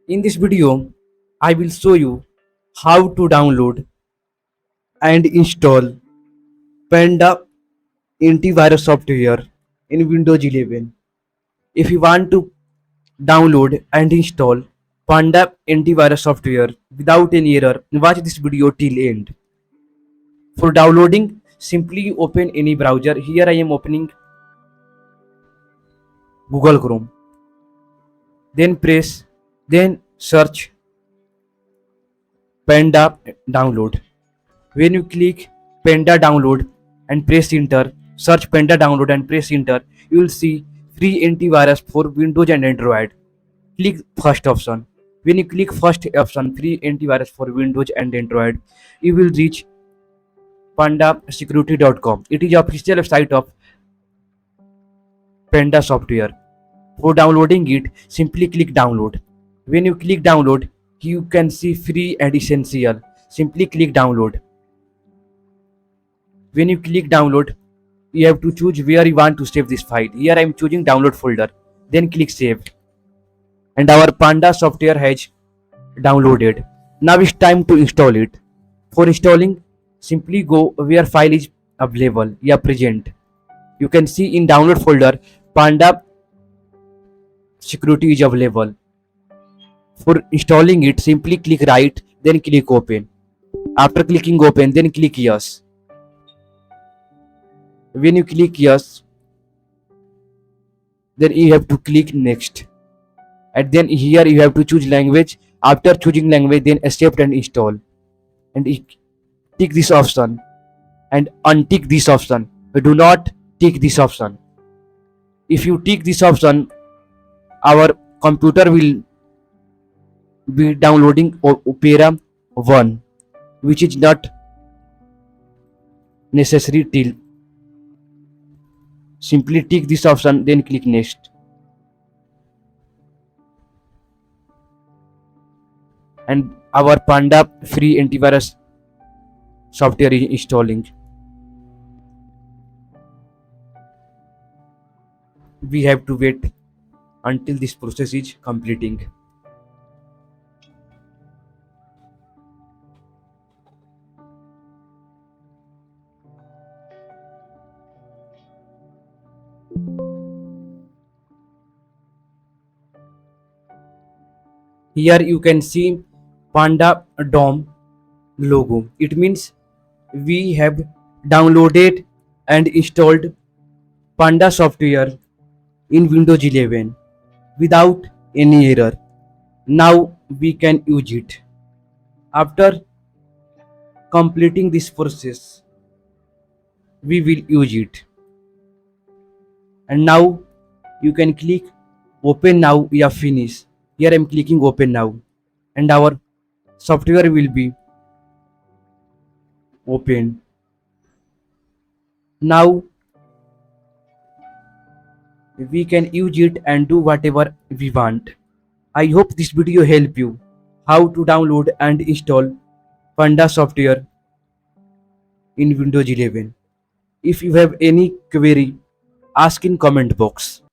In this video, I will show you how to download and install Panda antivirus software in Windows 11. If you want to download and install Panda antivirus software without any error, watch this video till end. For downloading, simply open any browser. Here I am opening Google Chrome. Then search Panda download. When you click Panda download and press enter, search Panda download and press enter, you will see free antivirus for Windows and Android. Click first option. When you click first option, free antivirus for Windows and Android, you will reach pandasecurity.com. It is official website of Panda software. For downloading it, simply click download. When you click download, you can see free and essential. Simply click download. When you click download, you have to choose where you want to save this file. Here I am choosing download folder. Then click save. And our Panda software has downloaded. Now it's time to install it. For installing, simply go where file is available. Yeah, present. You can see in download folder, Panda security is available. For installing it, simply click right, then click open. After clicking open, then click yes. When you click yes, then you have to click next. And then here you have to choose language. After choosing language, then accept and install. And tick this option and untick this option. Do not tick this option. If you tick this option, our computer will be downloading Opera 1, which is not necessary till. Simply tick this option, then click next. And our Panda free antivirus software is installing. We have to wait until this process is completing. Here you can see Panda DOM logo. It means we have downloaded and installed Panda software in Windows 11 without any error. Now we can use it. After completing this process, we will use it. And now you can click open now. We are finished. Here I am clicking open now, and our software will be open. Now we can use it and do whatever we want. I hope this video help you how to download and install Panda software in Windows 11. If you have any query, ask in comment box.